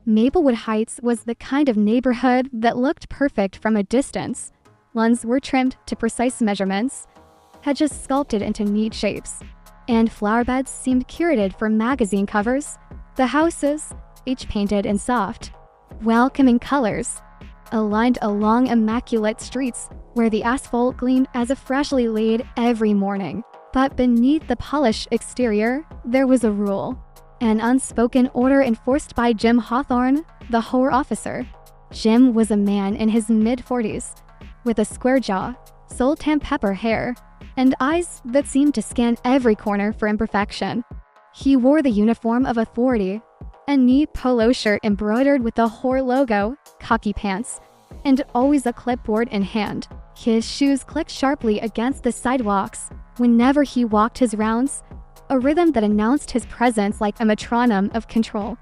Maplewood Heights was the kind of neighborhood that looked perfect from a distance. Lawns were trimmed to precise measurements, hedges sculpted into neat shapes, and flower beds seemed curated for magazine covers. The houses, each painted in soft, welcoming colors, aligned along immaculate streets where the asphalt gleamed as if freshly laid every morning. But beneath the polished exterior, there was a rule. An unspoken order enforced by Jim Hawthorne, the HOA officer. Jim was a man in his mid-40s, with a square jaw, sultan pepper hair, and eyes that seemed to scan every corner for imperfection. He wore the uniform of authority, a neat polo shirt embroidered with the HOA logo, khaki pants, and always a clipboard in hand. His shoes clicked sharply against the sidewalks whenever he walked his rounds, a rhythm that announced his presence like a metronome of control.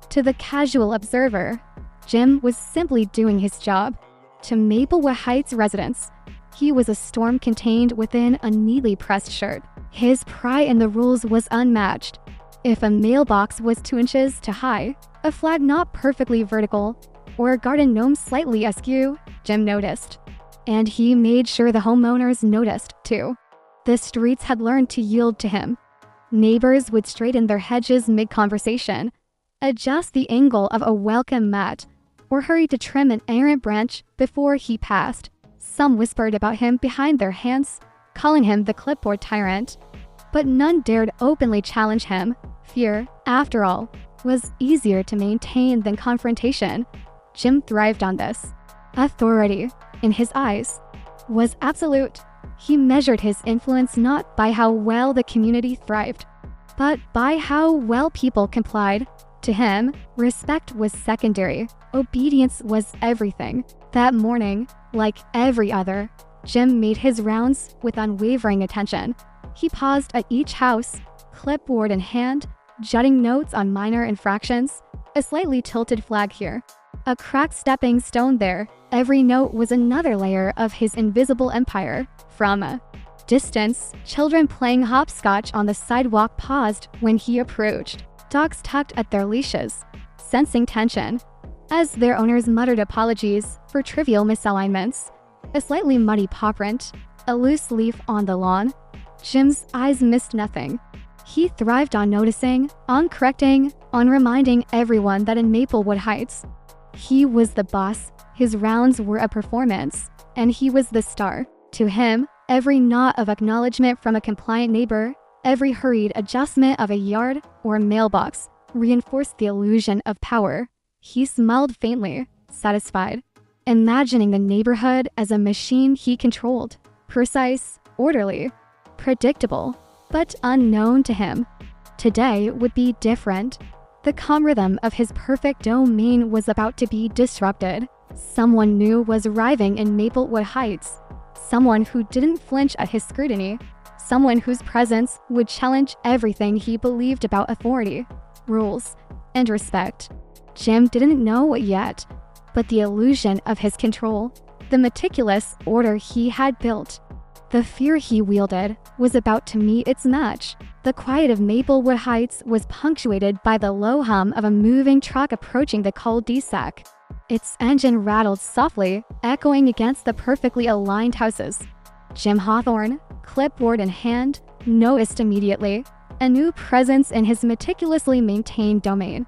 To the casual observer, Jim was simply doing his job. To Maplewood Heights residents, he was a storm contained within a neatly pressed shirt. His pride in the rules was unmatched. If a mailbox was 2 inches too high, a flag not perfectly vertical, or a garden gnome slightly askew, Jim noticed. And he made sure the homeowners noticed, too. The streets had learned to yield to him. Neighbors would straighten their hedges mid-conversation, adjust the angle of a welcome mat, or hurry to trim an errant branch before he passed. Some whispered about him behind their hands, calling him the clipboard tyrant. But none dared openly challenge him. Fear, after all, was easier to maintain than confrontation. Jim thrived on this. Authority, in his eyes, was absolute. He measured his influence not by how well the community thrived, but by how well people complied. To him, respect was secondary. Obedience was everything. That morning, like every other, Jim made his rounds with unwavering attention. He paused at each house, clipboard in hand, jotting notes on minor infractions, a slightly tilted flag here, a cracked stepping stone there. Every note was another layer of his invisible empire. From a distance, children playing hopscotch on the sidewalk paused when he approached. Dogs tugged at their leashes, sensing tension, as their owners muttered apologies for trivial misalignments. A slightly muddy paw print, a loose leaf on the lawn. Jim's eyes missed nothing. He thrived on noticing, on correcting, on reminding everyone that in Maplewood Heights, he was the boss, his rounds were a performance, and he was the star. To him, every nod of acknowledgement from a compliant neighbor, every hurried adjustment of a yard or mailbox reinforced the illusion of power. He smiled faintly, satisfied, imagining the neighborhood as a machine he controlled, precise, orderly, predictable, but unknown to him. Today would be different. The calm rhythm of his perfect domain was about to be disrupted. Someone new was arriving in Maplewood Heights. Someone who didn't flinch at his scrutiny. Someone whose presence would challenge everything he believed about authority, rules, and respect. Jim didn't know it yet, but the illusion of his control, the meticulous order he had built, the fear he wielded, was about to meet its match. The quiet of Maplewood Heights was punctuated by the low hum of a moving truck approaching the cul-de-sac. Its engine rattled softly, echoing against the perfectly aligned houses. Jim Hawthorne, clipboard in hand, noticed immediately a new presence in his meticulously maintained domain.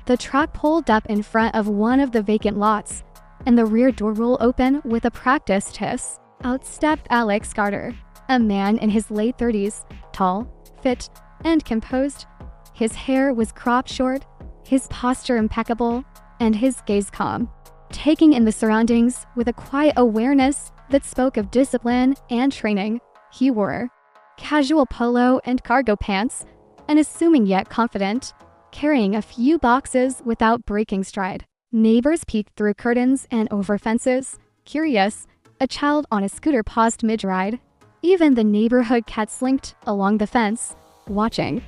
The truck pulled up in front of one of the vacant lots, and the rear door rolled open with a practiced hiss. Out stepped Alex Carter, a man in his late 30s, tall, fit, and composed. His hair was cropped short, his posture impeccable, and his gaze calm, taking in the surroundings with a quiet awareness that spoke of discipline and training. He wore casual polo and cargo pants, unassuming yet confident, carrying a few boxes without breaking stride. Neighbors peeked through curtains and over fences, curious. A child on a scooter paused mid-ride. Even the neighborhood cat slinked along the fence, watching.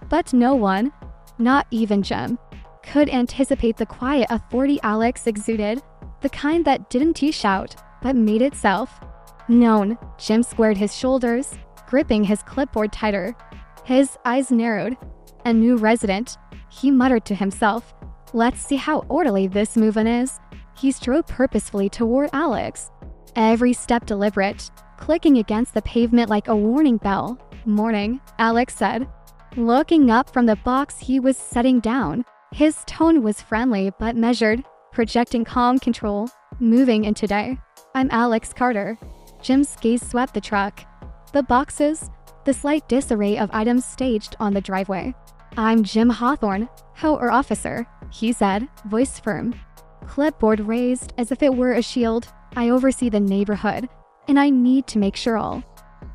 But no one, not even Jim, could anticipate the quiet authority Alex exuded, the kind that didn't shout, but made itself known. Jim squared his shoulders, gripping his clipboard tighter. His eyes narrowed. A new resident, he muttered to himself, Let's see how orderly this move-in is. He strode purposefully toward Alex, every step deliberate, clicking against the pavement like a warning bell. "Morning," Alex said, looking up from the box he was setting down. His tone was friendly but measured, projecting calm control. "Moving in today. I'm Alex Carter." Jim's gaze swept the truck, the boxes, the slight disarray of items staged on the driveway. "I'm Jim Hawthorne, HOA officer," he said, voice firm, clipboard raised as if it were a shield. "I oversee the neighborhood, and I need to make sure all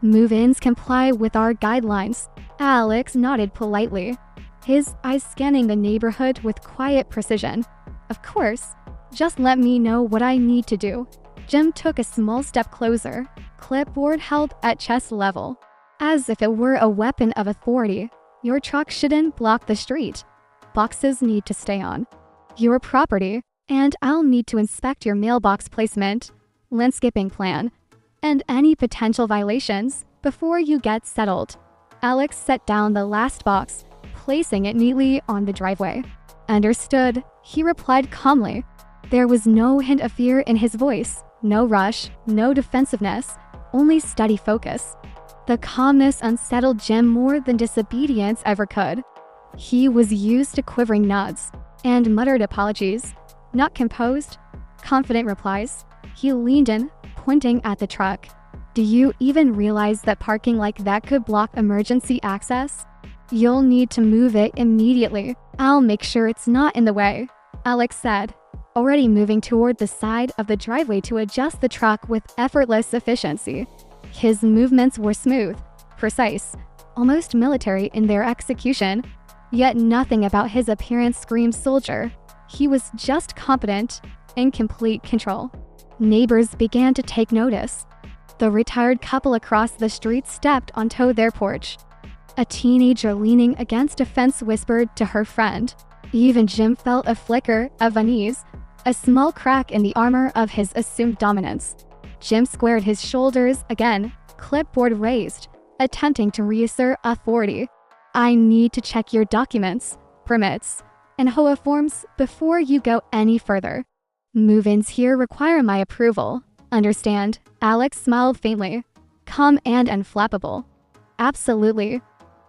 move-ins comply with our guidelines." Alex nodded politely, his eyes scanning the neighborhood with quiet precision. "Of course, just let me know what I need to do." Jim took a small step closer, clipboard held at chest level, as if it were a weapon of authority. "Your truck shouldn't block the street. Boxes need to stay on your property, and I'll need to inspect your mailbox placement, landscaping plan, and any potential violations before you get settled." Alex set down the last box, placing it neatly on the driveway. "Understood," he replied calmly. There was no hint of fear in his voice, no rush, no defensiveness, only steady focus. The calmness unsettled Jim more than disobedience ever could. He was used to quivering nods and muttered apologies, not composed, confident replies. He leaned in, pointing at the truck. "Do you even realize that parking like that could block emergency access? You'll need to move it immediately." "I'll make sure it's not in the way," Alex said, already moving toward the side of the driveway to adjust the truck with effortless efficiency. His movements were smooth, precise, almost military in their execution, yet nothing about his appearance screamed soldier. He was just competent, in complete control. Neighbors began to take notice. The retired couple across the street stepped onto their porch. A teenager leaning against a fence whispered to her friend. Even Jim felt a flicker of unease, a small crack in the armor of his assumed dominance. Jim squared his shoulders again, clipboard raised, attempting to reassert authority. "I need to check your documents, permits, and HOA forms before you go any further. Move-ins here require my approval. Understand?" Alex smiled faintly, calm and unflappable. "Absolutely.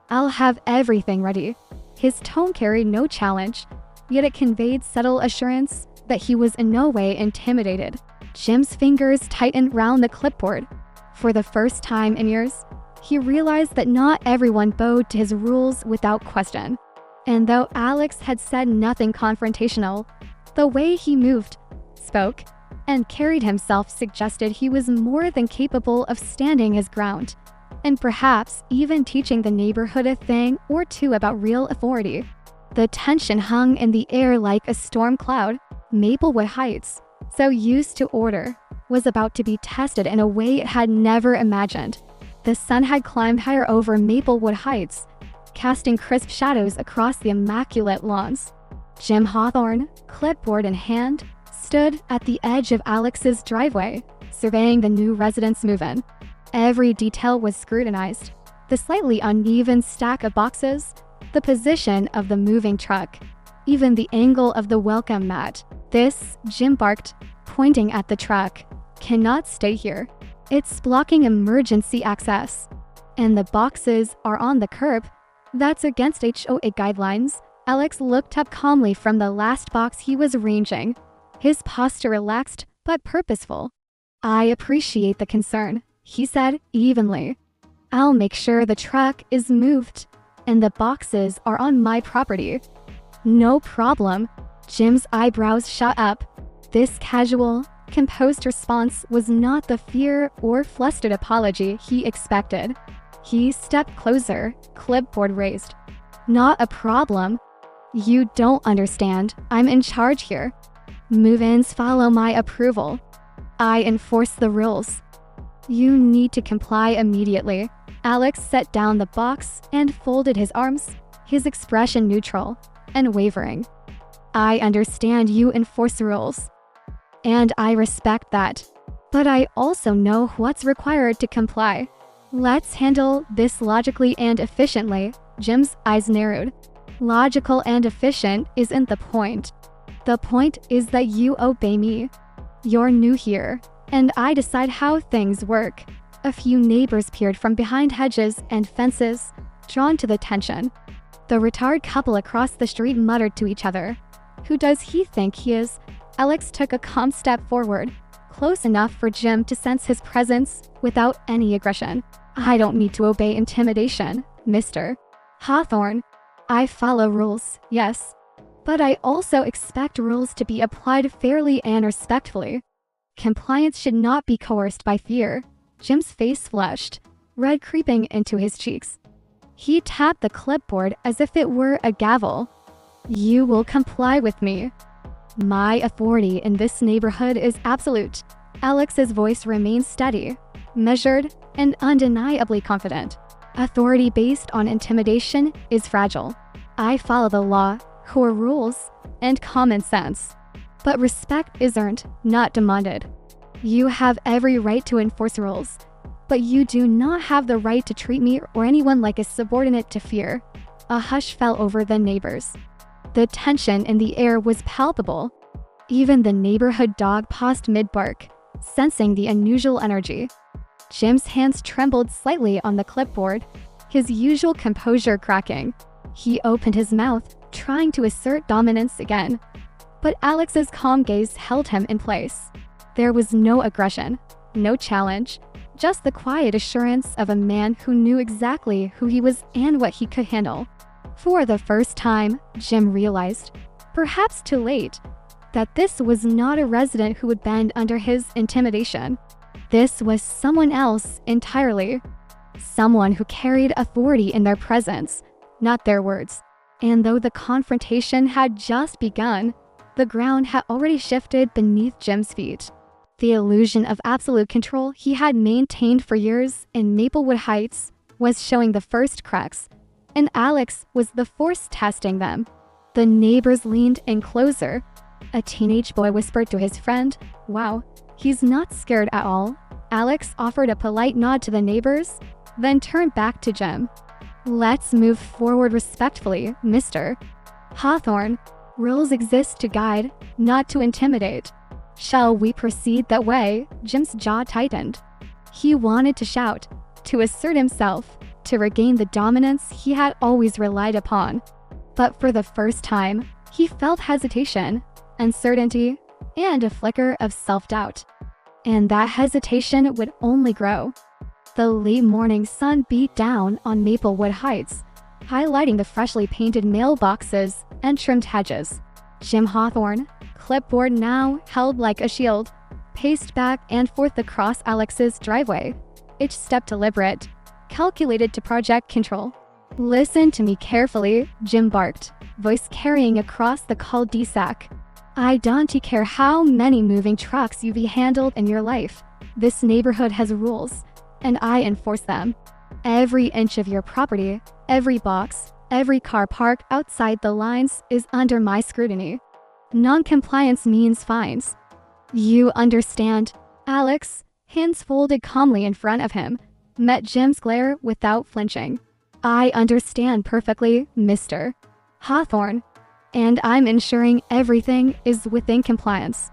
I'll have everything ready." His tone carried no challenge, yet it conveyed subtle assurance that he was in no way intimidated. Jim's fingers tightened round the clipboard. For the first time in years, he realized that not everyone bowed to his rules without question. And though Alex had said nothing confrontational, the way he moved, spoke, and carried himself suggested he was more than capable of standing his ground, and perhaps even teaching the neighborhood a thing or two about real authority. The tension hung in the air like a storm cloud. Maplewood Heights, so used to order, was about to be tested in a way it had never imagined. The sun had climbed higher over Maplewood Heights, casting crisp shadows across the immaculate lawns. Jim Hawthorne, clipboard in hand, stood at the edge of Alex's driveway, surveying the new residents' move-in. Every detail was scrutinized. The slightly uneven stack of boxes, the position of the moving truck, even the angle of the welcome mat. "This," Jim barked, pointing at the truck, "cannot stay here. It's blocking emergency access. And the boxes are on the curb. That's against HOA guidelines." Alex looked up calmly from the last box he was arranging, his posture relaxed but purposeful. "I appreciate the concern," he said evenly. "I'll make sure the truck is moved, and the boxes are on my property." "No problem." Jim's eyebrows shot up. This casual, composed response was not the fear or flustered apology he expected. He stepped closer, clipboard raised. "Not a problem. You don't understand. I'm in charge here. Move-ins follow my approval. I enforce the rules. You need to comply immediately." Alex set down the box and folded his arms, his expression neutral and wavering. "I understand you enforce rules, and I respect that. But I also know what's required to comply. Let's handle this logically and efficiently." Jim's eyes narrowed. "Logical and efficient isn't the point. The point is that you obey me. You're new here, and I decide how things work. A few neighbors peered from behind hedges and fences, drawn to the tension. The retired couple across the street muttered to each other. Who does he think he is? Alex took a calm step forward, close enough for Jim to sense his presence without any aggression. I don't need to obey intimidation, Mr. Hawthorne. I follow rules, yes. But I also expect rules to be applied fairly and respectfully. Compliance should not be coerced by fear. Jim's face flushed, red creeping into his cheeks. He tapped the clipboard as if it were a gavel. You will comply with me. My authority in this neighborhood is absolute. Alex's voice remained steady, measured, and undeniably confident. Authority based on intimidation is fragile. I follow the law, core rules, and common sense. But respect is earned, not demanded. You have every right to enforce rules, but you do not have the right to treat me or anyone like a subordinate to fear. A hush fell over the neighbors. The tension in the air was palpable. Even the neighborhood dog paused mid-bark, sensing the unusual energy. Jim's hands trembled slightly on the clipboard, his usual composure cracking. He opened his mouth, trying to assert dominance again. But Alex's calm gaze held him in place. There was no aggression, no challenge, just the quiet assurance of a man who knew exactly who he was and what he could handle. For the first time, Jim realized, perhaps too late, that this was not a resident who would bend under his intimidation. This was someone else entirely. Someone who carried authority in their presence, not their words. And though the confrontation had just begun, the ground had already shifted beneath Jim's feet. The illusion of absolute control he had maintained for years in Maplewood Heights was showing the first cracks, and Alex was the force testing them. The neighbors leaned in closer. A teenage boy whispered to his friend, "Wow, he's not scared at all." Alex offered a polite nod to the neighbors, then turned back to Jim. Let's move forward respectfully, Mr. Hawthorne. Rules exist to guide, not to intimidate. Shall we proceed that way? Jim's jaw tightened. He wanted to shout, to assert himself, to regain the dominance he had always relied upon. But for the first time, he felt hesitation, uncertainty, and a flicker of self-doubt. And that hesitation would only grow. The late morning sun beat down on Maplewood Heights, highlighting the freshly painted mailboxes and trimmed hedges. Jim Hawthorne, clipboard now held like a shield, paced back and forth across Alex's driveway, each step deliberate, calculated to project control. Listen to me carefully, Jim barked, voice carrying across the cul-de-sac. I don't care how many moving trucks you've handled in your life. This neighborhood has rules, and I enforce them. Every inch of your property, every box, every car parked outside the lines is under my scrutiny. Non-compliance means fines. You understand? Alex, hands folded calmly in front of him, met Jim's glare without flinching. I understand perfectly, Mr. Hawthorne, and I'm ensuring everything is within compliance.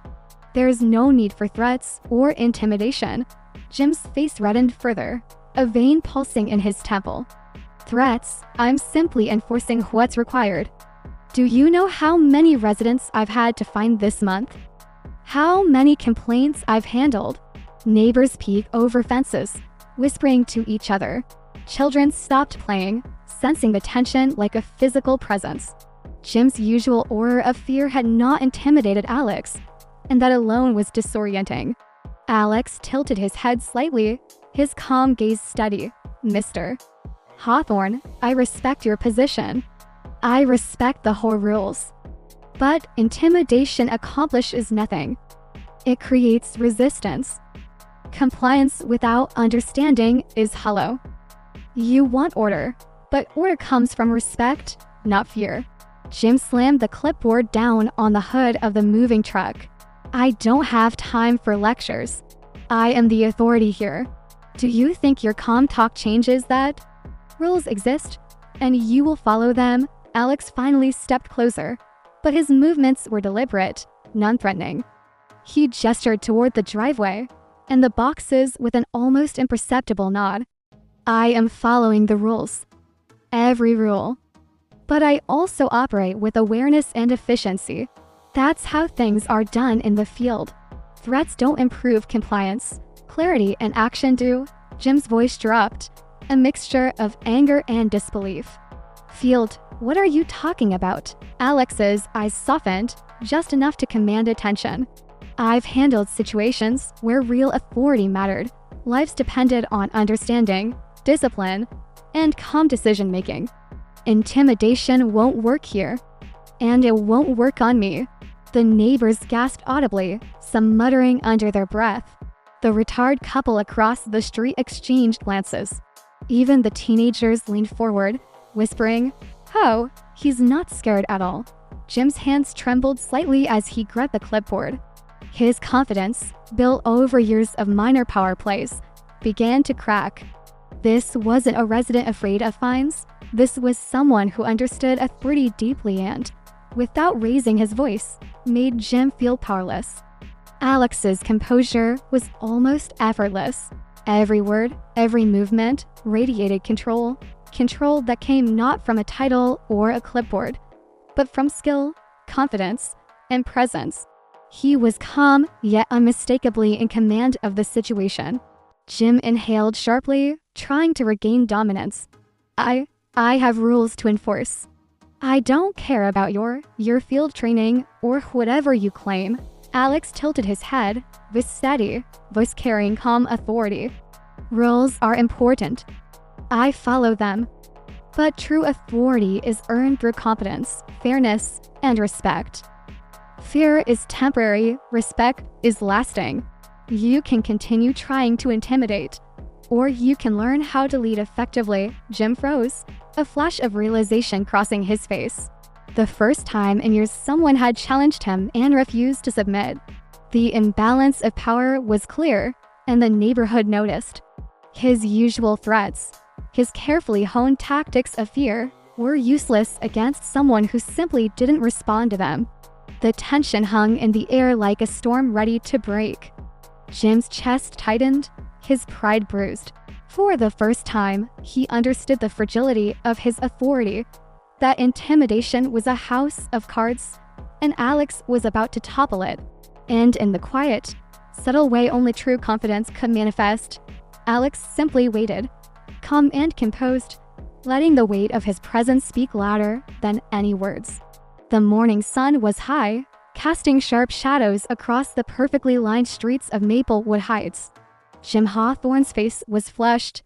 There's no need for threats or intimidation. Jim's face reddened further, a vein pulsing in his temple. Threats? I'm simply enforcing what's required. Do you know how many residents I've had to find this month? How many complaints I've handled? Neighbors peek over fences, whispering to each other. Children stopped playing, sensing the tension like a physical presence. Jim's usual aura of fear had not intimidated Alex, and that alone was disorienting. Alex tilted his head slightly, his calm gaze steady. Mr. Hawthorne, I respect your position. I respect the whole rules. But intimidation accomplishes nothing. It creates resistance. Compliance without understanding is hollow. You want order, but order comes from respect, not fear. Jim slammed the clipboard down on the hood of the moving truck. I don't have time for lectures. I am the authority here. Do you think your calm talk changes that? Rules exist, and you will follow them. Alex finally stepped closer, but his movements were deliberate, non-threatening. He gestured toward the driveway and the boxes with an almost imperceptible nod. I am following the rules. Every rule. But I also operate with awareness and efficiency. That's how things are done in the field. Threats don't improve compliance. Clarity and action do. Jim's voice dropped, a mixture of anger and disbelief. Field, what are you talking about? Alex's eyes softened, just enough to command attention. I've handled situations where real authority mattered. Lives depended on understanding, discipline, and calm decision-making. Intimidation won't work here. And it won't work on me. The neighbors gasped audibly, some muttering under their breath. The retired couple across the street exchanged glances. Even the teenagers leaned forward, whispering, "Oh, he's not scared at all." Jim's hands trembled slightly as he gripped the clipboard. His confidence, built over years of minor power plays, began to crack. This wasn't a resident afraid of fines. This was someone who understood authority deeply and, without raising his voice, made Jim feel powerless. Alex's composure was almost effortless. Every word, every movement radiated control. Control that came not from a title or a clipboard, but from skill, confidence, and presence. He was calm, yet unmistakably in command of the situation. Jim inhaled sharply, trying to regain dominance. I have rules to enforce. I don't care about your field training or whatever you claim. Alex tilted his head, with steady, voice carrying calm authority. Rules are important. I follow them. But true authority is earned through competence, fairness, and respect. Fear is temporary, respect is lasting. You can continue trying to intimidate, or you can learn how to lead effectively. Jim froze, a flash of realization crossing his face. The first time in years someone had challenged him and refused to submit. The imbalance of power was clear, and the neighborhood noticed. His usual threats, his carefully honed tactics of fear, were useless against someone who simply didn't respond to them. The tension hung in the air like a storm ready to break. Jim's chest tightened, his pride bruised. For the first time, he understood the fragility of his authority, that intimidation was a house of cards, and Alex was about to topple it. And in the quiet, subtle way only true confidence could manifest, Alex simply waited, calm and composed, letting the weight of his presence speak louder than any words. The morning sun was high, casting sharp shadows across the perfectly lined streets of Maplewood Heights. Jim Hawthorne's face was flushed,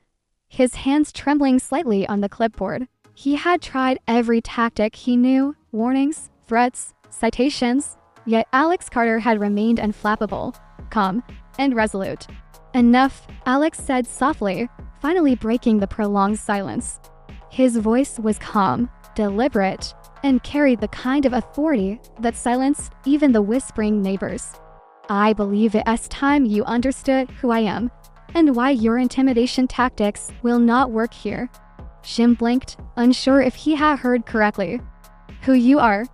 his hands trembling slightly on the clipboard. He had tried every tactic he knew, warnings, threats, citations, yet Alex Carter had remained unflappable, calm, and resolute. "Enough," Alex said softly, finally breaking the prolonged silence. His voice was calm, deliberate, and carried the kind of authority that silenced even the whispering neighbors. "I believe it's time you understood who I am, and why your intimidation tactics will not work here." Jim blinked, unsure if he had heard correctly. "Who you are?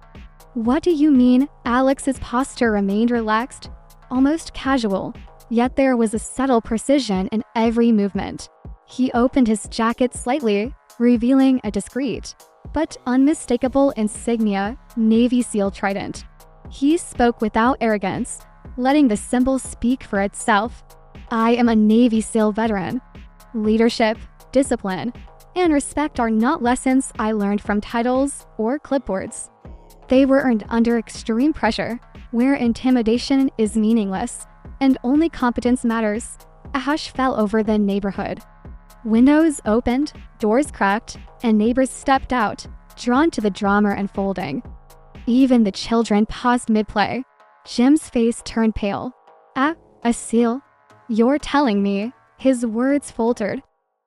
What do you mean?" Alex's posture remained relaxed, almost casual, yet there was a subtle precision in every movement. He opened his jacket slightly, revealing a discreet, but unmistakable insignia, Navy SEAL trident. He spoke without arrogance, letting the symbol speak for itself. "I am a Navy SEAL veteran. Leadership, discipline, and respect are not lessons I learned from titles or clipboards. They were earned under extreme pressure, where intimidation is meaningless, and only competence matters." A hush fell over the neighborhood. Windows opened, doors cracked, and neighbors stepped out, drawn to the drama unfolding. Even the children paused mid-play. Jim's face turned pale. A SEAL? You're telling me?" His words faltered.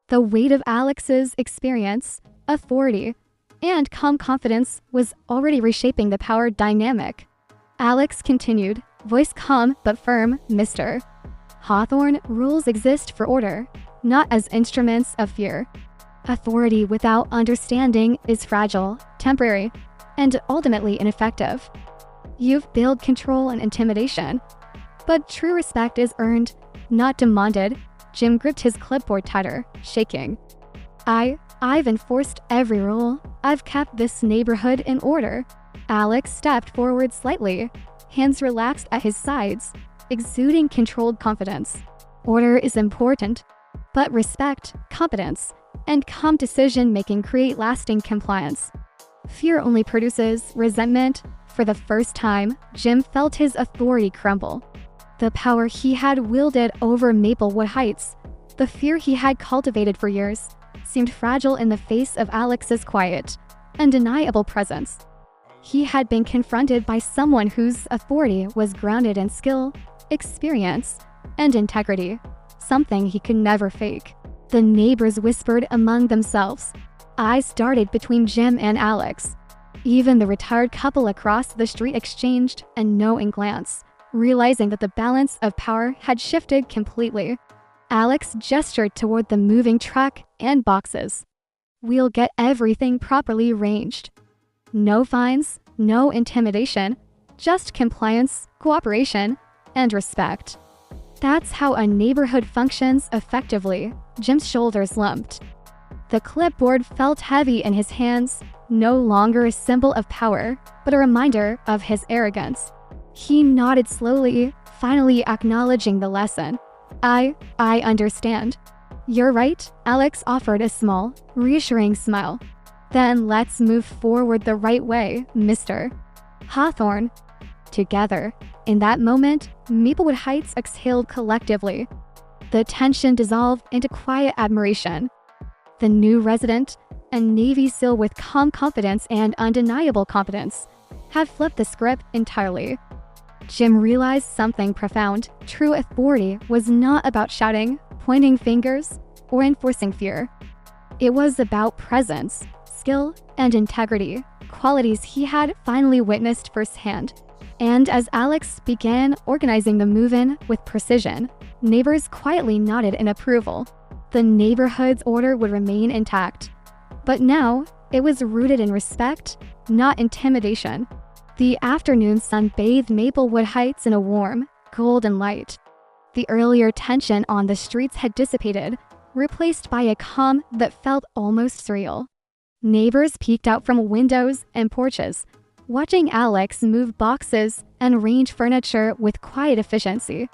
The weight of Alex's experience, authority, and calm confidence was already reshaping the power dynamic. Alex continued, voice calm but firm, "Mr. Hawthorne, rules exist for order, not as instruments of fear. Authority without understanding is fragile, temporary, and ultimately ineffective. You've built control and intimidation. But true respect is earned, not demanded. Jim gripped his clipboard tighter, shaking. I've enforced every rule. I've kept this neighborhood in order. Alex stepped forward slightly, hands relaxed at his sides, exuding controlled confidence. Order is important, but respect, competence, and calm decision-making create lasting compliance. Fear only produces resentment. For the first time, Jim felt his authority crumble. The power he had wielded over Maplewood Heights, the fear he had cultivated for years, seemed fragile in the face of Alex's quiet, undeniable presence. He had been confronted by someone whose authority was grounded in skill, experience, and integrity, something he could never fake. The neighbors whispered among themselves. Eyes darted between Jim and Alex. Even the retired couple across the street exchanged a knowing glance, realizing that the balance of power had shifted completely. Alex gestured toward the moving truck and boxes. We'll get everything properly arranged. No fines, no intimidation, just compliance, cooperation, and respect. That's how a neighborhood functions effectively. Jim's shoulders lumped. The clipboard felt heavy in his hands, no longer a symbol of power, but a reminder of his arrogance. He nodded slowly, finally acknowledging the lesson. I understand. You're right, Alex offered a small, reassuring smile. Then let's move forward the right way, Mr. Hawthorne. Together, in that moment, Maplewood Heights exhaled collectively. The tension dissolved into quiet admiration. The new resident, a Navy SEAL with calm confidence and undeniable competence, had flipped the script entirely. Jim realized something profound. True authority was not about shouting, pointing fingers, or enforcing fear. It was about presence, skill, and integrity, qualities he had finally witnessed firsthand. And as Alex began organizing the move-in with precision, neighbors quietly nodded in approval. The neighborhood's order would remain intact. But now, it was rooted in respect, not intimidation. The afternoon sun bathed Maplewood Heights in a warm, golden light. The earlier tension on the streets had dissipated, replaced by a calm that felt almost surreal. Neighbors peeked out from windows and porches, watching Alex move boxes and arrange furniture with quiet efficiency.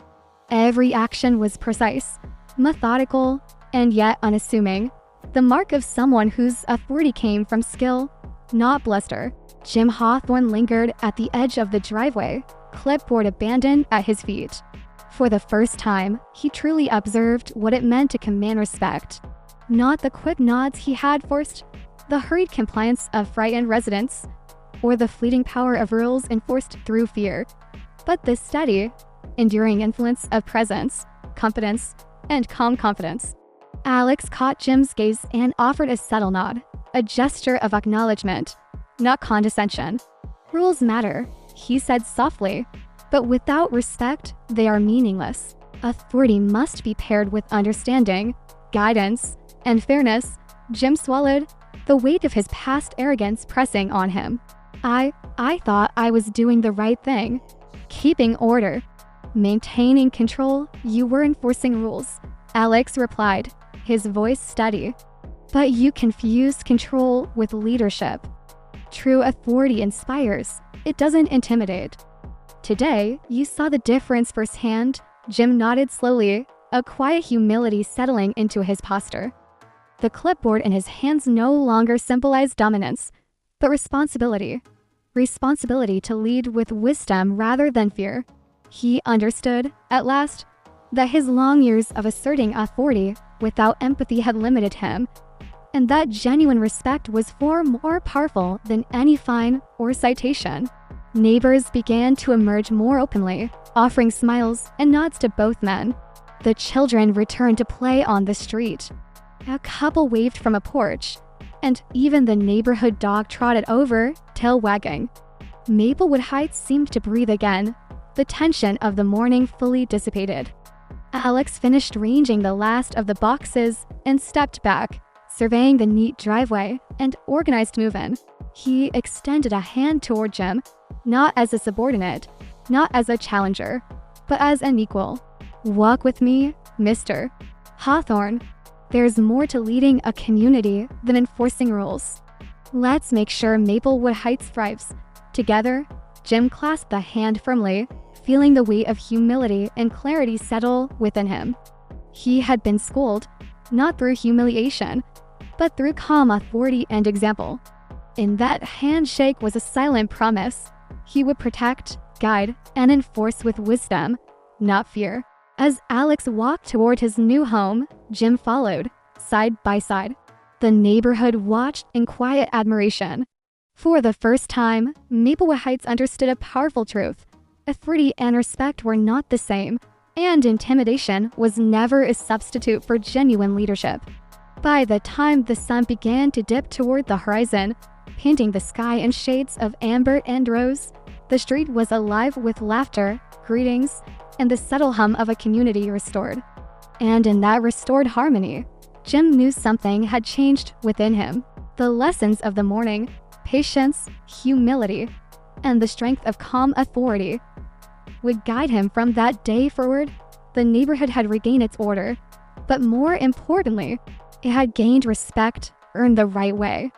Every action was precise, methodical, and yet unassuming, the mark of someone whose authority came from skill, not bluster. Jim Hawthorne lingered at the edge of the driveway, clipboard abandoned at his feet. For the first time, he truly observed what it meant to command respect. Not the quick nods he had forced, the hurried compliance of frightened residents, or the fleeting power of rules enforced through fear, but the steady, enduring influence of presence, competence, and calm confidence. Alex caught Jim's gaze and offered a subtle nod, a gesture of acknowledgement, not condescension. Rules matter, he said softly, but without respect, they are meaningless. Authority must be paired with understanding, guidance, and fairness. Jim swallowed, the weight of his past arrogance pressing on him. I thought I was doing the right thing. Keeping order. Maintaining control, you were enforcing rules. Alex replied, his voice steady. But you confused control with leadership. True authority inspires, it doesn't intimidate. Today, you saw the difference firsthand. Jim nodded slowly, a quiet humility settling into his posture. The clipboard in his hands no longer symbolized dominance, but responsibility. Responsibility to lead with wisdom rather than fear. He understood, at last, that his long years of asserting authority without empathy had limited him, and that genuine respect was far more powerful than any fine or citation. Neighbors began to emerge more openly, offering smiles and nods to both men. The children returned to play on the street. A couple waved from a porch, and even the neighborhood dog trotted over, tail wagging. Maplewood Heights seemed to breathe again. The tension of the morning fully dissipated. Alex finished arranging the last of the boxes and stepped back, Surveying the neat driveway and organized move-in, he extended a hand toward Jim, not as a subordinate, not as a challenger, but as an equal. "Walk with me, Mr. Hawthorne. There's more to leading a community than enforcing rules. Let's make sure Maplewood Heights thrives." Together, Jim clasped the hand firmly, feeling the weight of humility and clarity settle within him. He had been schooled, not through humiliation, but through calm authority and example. In that handshake was a silent promise. He would protect, guide, and enforce with wisdom, not fear. As Alex walked toward his new home, Jim followed, side by side. The neighborhood watched in quiet admiration. For the first time, Maplewood Heights understood a powerful truth. Authority and respect were not the same, and intimidation was never a substitute for genuine leadership. By the time the sun began to dip toward the horizon, painting the sky in shades of amber and rose, the street was alive with laughter, greetings, and the subtle hum of a community restored. And in that restored harmony, Jim knew something had changed within him. The lessons of the morning, patience, humility, and the strength of calm authority would guide him from that day forward. The neighborhood had regained its order, but more importantly, it had gained respect earned the right way.